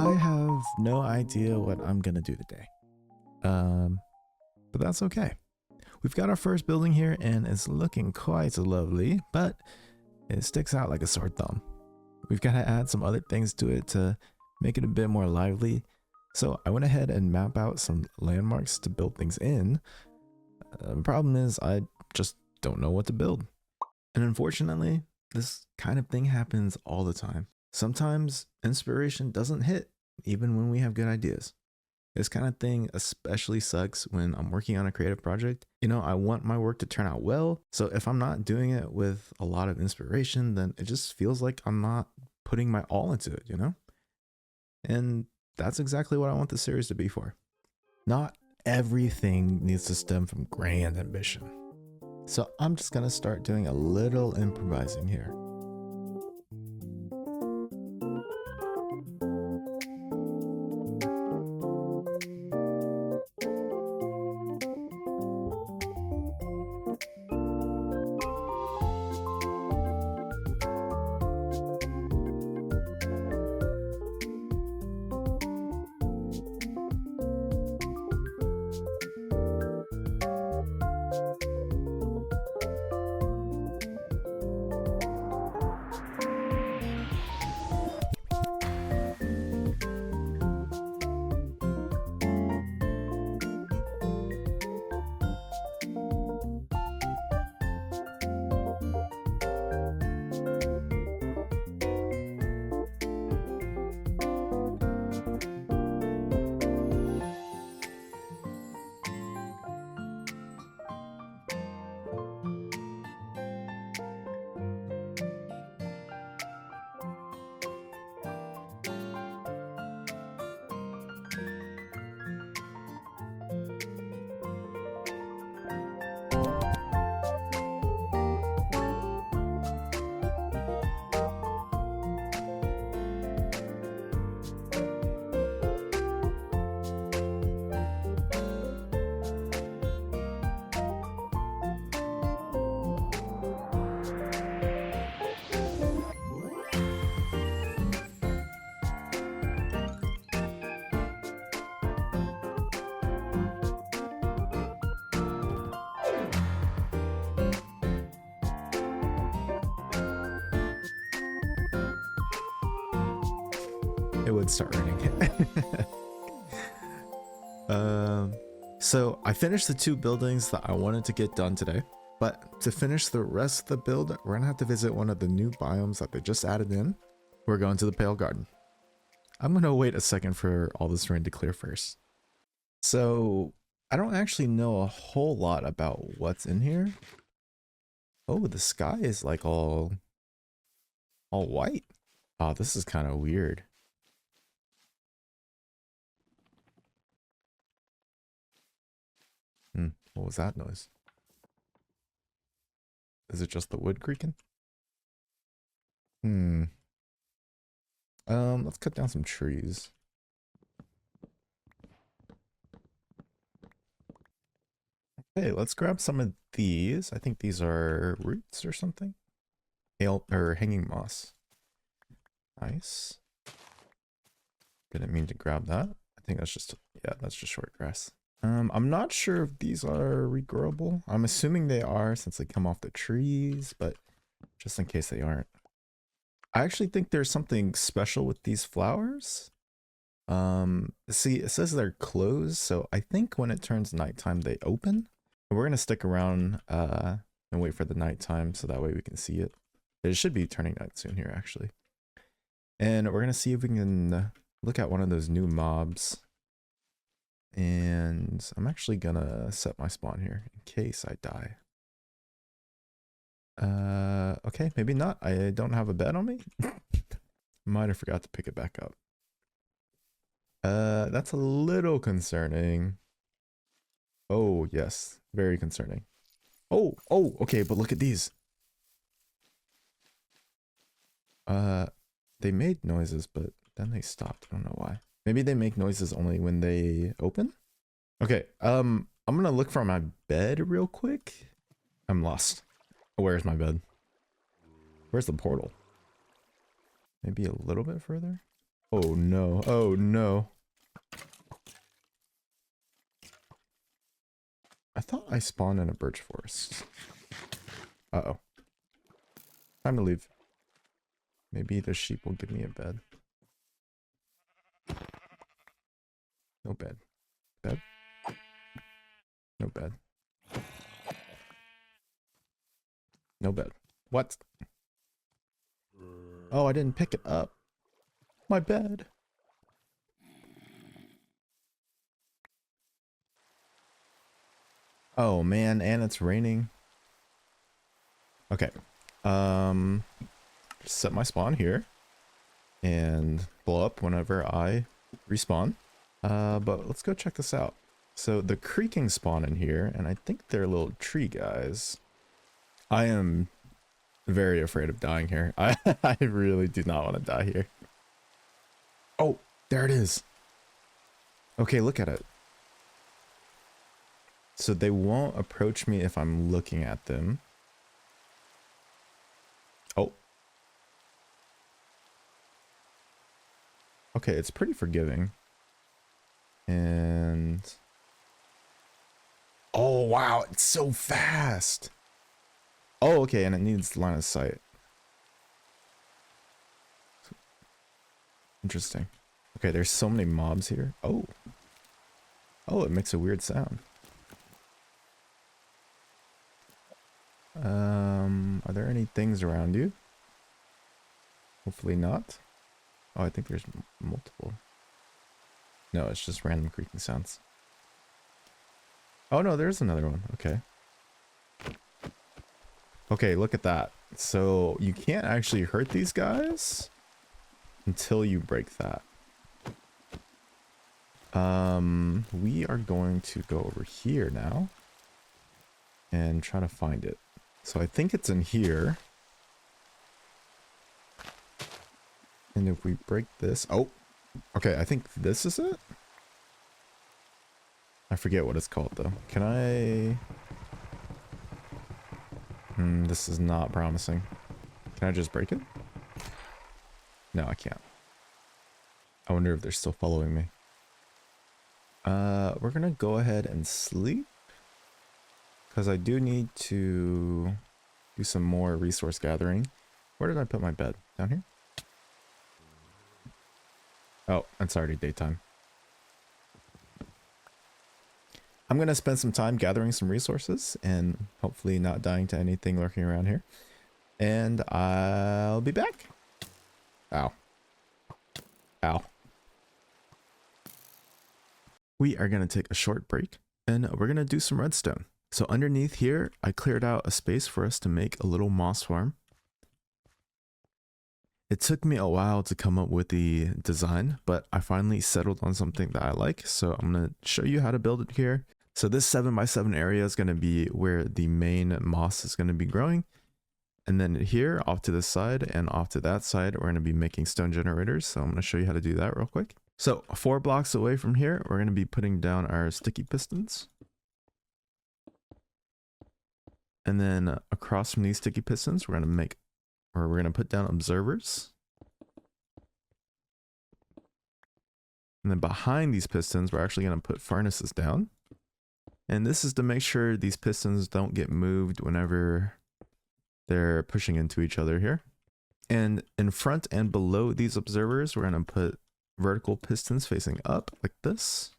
I have no idea what I'm gonna do today. But that's okay. We've got our first building here and it's looking quite lovely, but it sticks out like a sore thumb. We've got to add some other things to it to make it a bit more lively. So I went ahead and map out some landmarks to build things in. The problem is I just don't know what to build. And unfortunately, this kind of thing happens all the time. Sometimes inspiration doesn't hit, even when we have good ideas. This kind of thing especially sucks when I'm working on a creative project. You know, I want my work to turn out well. So if I'm not doing it with a lot of inspiration, then it just feels like I'm not putting my all into it, you know? And that's exactly what I want the series to be for. Not everything needs to stem from grand ambition. So I'm just gonna start doing a little improvising here. It would start raining. So I finished the 2 buildings that I wanted to get done today, but to finish the rest of the build, we're gonna have to visit one of the new biomes that they just added in. We're going to the Pale Garden. I'm gonna wait a second for all this rain to clear first. So I don't actually know a whole lot about what's in here. Oh, the sky is like all white. Oh, this is kind of weird. What was that noise? Is it just the wood creaking? Let's cut down some trees. Okay, let's grab some of these. I think these are roots or something. Or hanging moss. Nice. Didn't mean to grab that. I think that's just, yeah, that's just short grass. I'm not sure if these are regrowable. I'm assuming they are since they come off the trees, but just in case they aren't. I actually think there's something special with these flowers. See, it says they're closed, so I think when it turns nighttime, they open. We're gonna stick around and wait for the nighttime so that way we can see it. It should be turning night soon here, actually. And we're gonna see if we can look at one of those new mobs. And I'm actually gonna set my spawn here in case I die. Okay, maybe not. I don't have a bed on me. Might have forgot to pick it back up. That's a little concerning. Oh, yes. Very concerning. Oh, okay, but look at these. They made noises, but then they stopped. I don't know why. Maybe they make noises only when they open? Okay, I'm gonna look for my bed real quick. I'm lost. Where's my bed? Where's the portal? Maybe a little bit further? Oh no, oh no. I thought I spawned in a birch forest. Uh-oh. Time to leave. Maybe the sheep will give me a bed. No bed. Bed? No bed. No bed. What? Oh, I didn't pick it up. My bed. Oh man, and it's raining. Okay. Set my spawn here and blow up whenever I respawn. But let's go check this out. So the creaking spawn in here, and I think they're little tree guys. I am very afraid of dying here. I really do not want to die here. Oh, there it is. Okay, look at it. So they won't approach me if I'm looking at them. Oh. Okay, it's pretty forgiving. And... oh, wow, it's so fast. Oh, okay, and it needs line of sight. Interesting. Okay, there's so many mobs here. Oh. Oh, it makes a weird sound. Are there any things around you? Hopefully not. Oh, I think there's multiple. No, it's just random creaking sounds. Oh no, there's another one. Okay. Okay, look at that. So you can't actually hurt these guys until you break that. We are going to go over here now and try to find it. So I think it's in here. And if we break this, oh, okay, I think this is it. I forget what it's called though. Can I? This is not promising. Can I just break it? No, I can't. I wonder if they're still following me. We're gonna go ahead and sleep, because I do need to do some more resource gathering. Where did I put my bed? Down here? Oh, it's already daytime. I'm gonna spend some time gathering some resources and hopefully not dying to anything lurking around here. And I'll be back. Ow. Ow. We are gonna take a short break and we're gonna do some redstone. So underneath here, I cleared out a space for us to make a little moss farm. It took me a while to come up with the design, but I finally settled on something that I like. So I'm going to show you how to build it here. So this 7x7 area is going to be where the main moss is going to be growing. And then here off to this side and off to that side, we're going to be making stone generators. So I'm going to show you how to do that real quick. So 4 blocks away from here, we're going to be putting down our sticky pistons. And then across from these sticky pistons, we're going to put down observers. And then behind these pistons, we're actually going to put furnaces down. And this is to make sure these pistons don't get moved whenever they're pushing into each other here. And in front and below these observers, we're going to put vertical pistons facing up like this.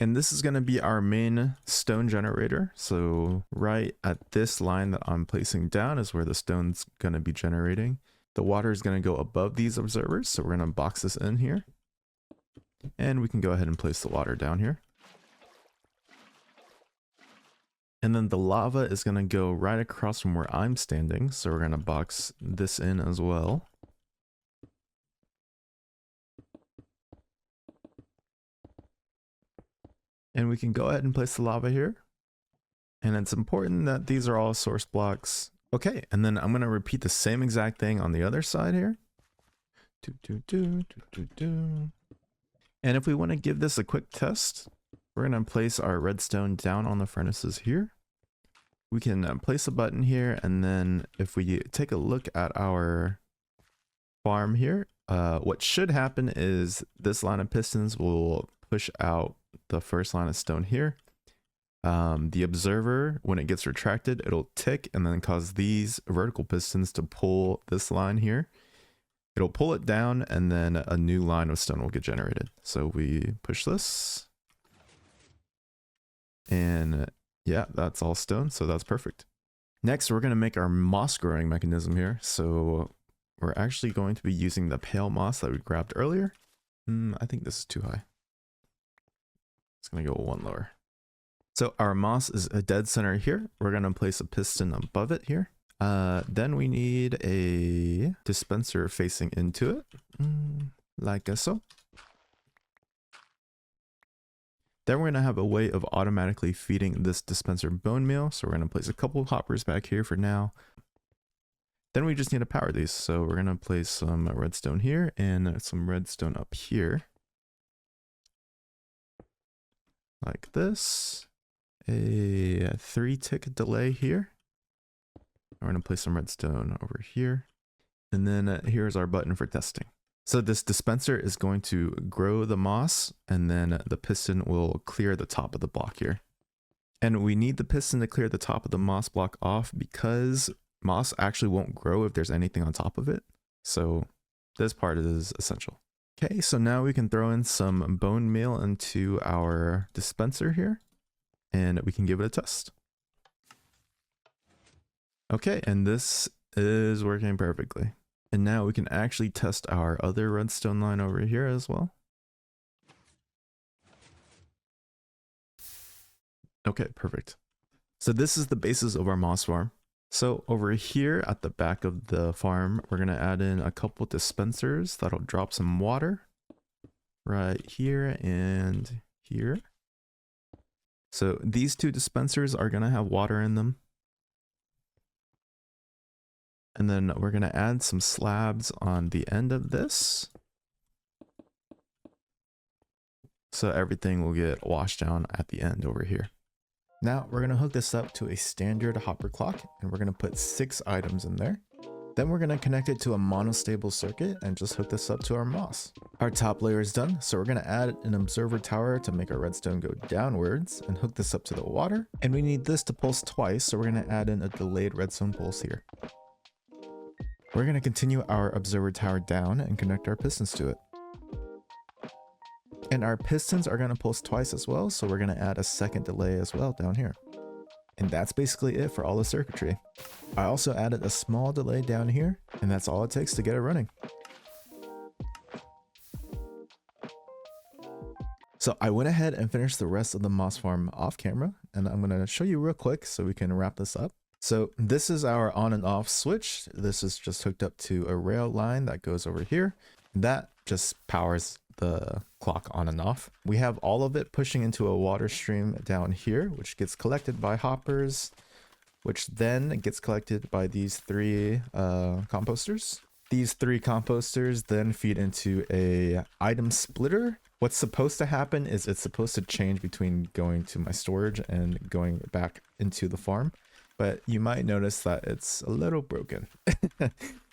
And this is going to be our main stone generator. So right at this line that I'm placing down is where the stone's going to be generating. The water is going to go above these observers. So we're going to box this in here. And we can go ahead and place the water down here. And then the lava is going to go right across from where I'm standing. So we're going to box this in as well. And we can go ahead and place the lava here. And it's important that these are all source blocks. Okay, and then I'm going to repeat the same exact thing on the other side here. And if we want to give this a quick test, we're going to place our redstone down on the furnaces here. We can place a button here, and then if we take a look at our farm here, what should happen is this line of pistons will push out the first line of stone here. The observer, when it gets retracted, it'll tick and then cause these vertical pistons to pull this line here. It'll pull it down and then a new line of stone will get generated. So we push this. And yeah, that's all stone. So that's perfect. Next, we're going to make our moss growing mechanism here. So we're actually going to be using the pale moss that we grabbed earlier. I think this is too high. It's going to go one lower. So our moss is a dead center here. We're going to place a piston above it here. Then we need a dispenser facing into it, like so. Then we're going to have a way of automatically feeding this dispenser bone meal. So we're going to place a couple hoppers back here for now. Then we just need to power these. So we're going to place some redstone here and some redstone up here. Like this. A 3-tick delay here. We're going to place some redstone over here. And then here's our button for testing. So this dispenser is going to grow the moss, and then the piston will clear the top of the block here. And we need the piston to clear the top of the moss block off because moss actually won't grow if there's anything on top of it. So this part is essential. Okay, so now we can throw in some bone meal into our dispenser here, and we can give it a test. Okay, and this is working perfectly. And now we can actually test our other redstone line over here as well. Okay, perfect. So this is the basis of our moss farm. So over here at the back of the farm, we're going to add in a couple dispensers that'll drop some water right here and here. So these two dispensers are going to have water in them. And then we're going to add some slabs on the end of this. So everything will get washed down at the end over here. Now we're going to hook this up to a standard hopper clock, and we're going to put 6 items in there. Then we're going to connect it to a monostable circuit and just hook this up to our moss. Our top layer is done, so we're going to add an observer tower to make our redstone go downwards and hook this up to the water. And we need this to pulse twice, so we're going to add in a delayed redstone pulse here. We're going to continue our observer tower down and connect our pistons to it. And our pistons are going to pulse twice as well, so we're going to add a second delay as well down here. And that's basically it for all the circuitry. I also added a small delay down here, and that's all it takes to get it running. So I went ahead and finished the rest of the moss farm off camera, and I'm going to show you real quick so we can wrap this up. So this is our on and off switch. This is just hooked up to a rail line that goes over here. That just powers the clock on and off. We have all of it pushing into a water stream down here, which gets collected by hoppers, which then gets collected by these 3 composters. These 3 composters then feed into a item splitter. What's supposed to happen is it's supposed to change between going to my storage and going back into the farm. But you might notice that it's a little broken, but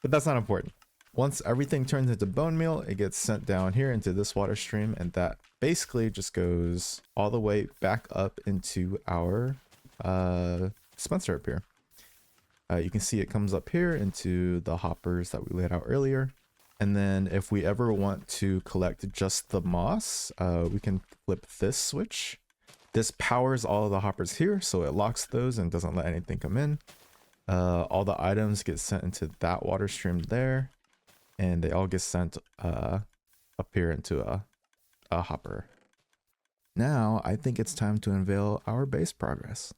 that's not important. Once everything turns into bone meal, it gets sent down here into this water stream, and that basically just goes all the way back up into our dispenser up here. You can see it comes up here into the hoppers that we laid out earlier. And then if we ever want to collect just the moss, we can flip this switch. This powers all of the hoppers here, so it locks those and doesn't let anything come in. All the items get sent into that water stream there, and they all get sent up here into a hopper. Now, I think it's time to unveil our base progress.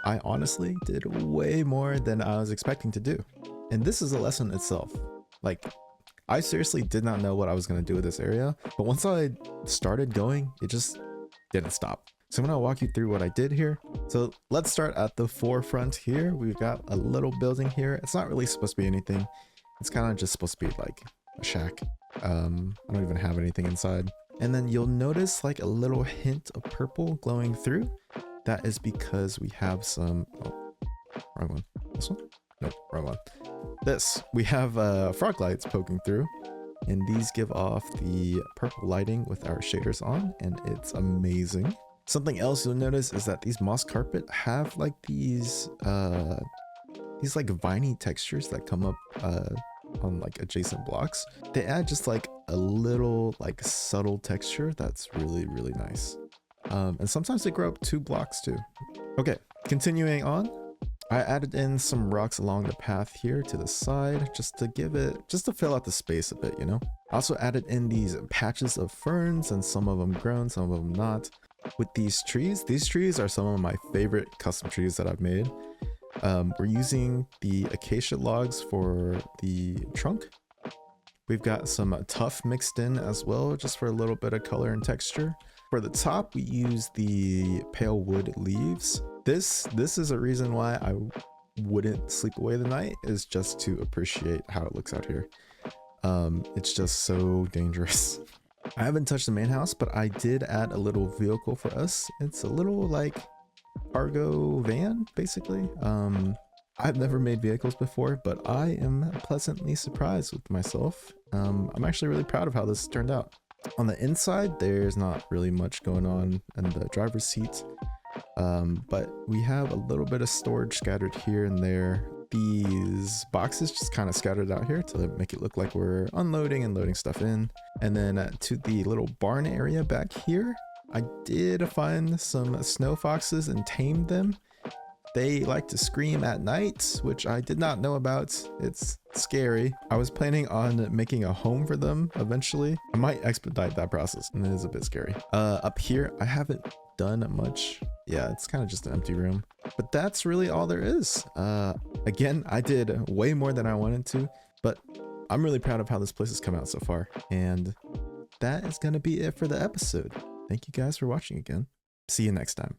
I honestly did way more than I was expecting to do. And this is a lesson itself. Like, I seriously did not know what I was going to do with this area, but once I started going, it just didn't stop. So I'm gonna walk you through what I did here. So let's start at the forefront here. We've got a little building here. It's not really supposed to be anything. It's kind of just supposed to be like a shack. I don't even have anything inside. And then you'll notice like a little hint of purple glowing through. That is because we have some, oh, wrong one. This one? Nope, wrong one. This, we have frog lights poking through, and these give off the purple lighting with our shaders on, and it's amazing. Something else you'll notice is that these moss carpet have like these like viney textures that come up on like adjacent blocks. They add just like a little like subtle texture that's really, really nice. And sometimes they grow up 2 blocks too. Okay, continuing on. I added in some rocks along the path here to the side just to fill out the space a bit, you know? I also added in these patches of ferns, and some of them grown, some of them not. With these trees are some of my favorite custom trees that I've made. We're using the acacia logs for the trunk. We've got some tuff mixed in as well, just for a little bit of color and texture. For the top, we use the pale wood leaves. This is a reason why I wouldn't sleep away the night, is just to appreciate how it looks out here. It's just so dangerous. I haven't touched the main house, but I did add a little vehicle for us. It's a little like cargo van, basically. I've never made vehicles before, but I am pleasantly surprised with myself. I'm actually really proud of how this turned out. On the inside, there's not really much going on in the driver's seat. But we have a little bit of storage scattered here and there. These boxes just kind of scattered out here to make it look like we're unloading and loading stuff in. And then to the little barn area back here, I did find some snow foxes and tamed them. They like to scream at night, which I did not know about. It's scary. I was planning on making a home for them eventually. I might expedite that process, and it is a bit scary. Up here, I haven't done much. Yeah, it's kind of just an empty room. But that's really all there is. Again, I did way more than I wanted to, but I'm really proud of how this place has come out so far. And that is going to be it for the episode. Thank you guys for watching again. See you next time.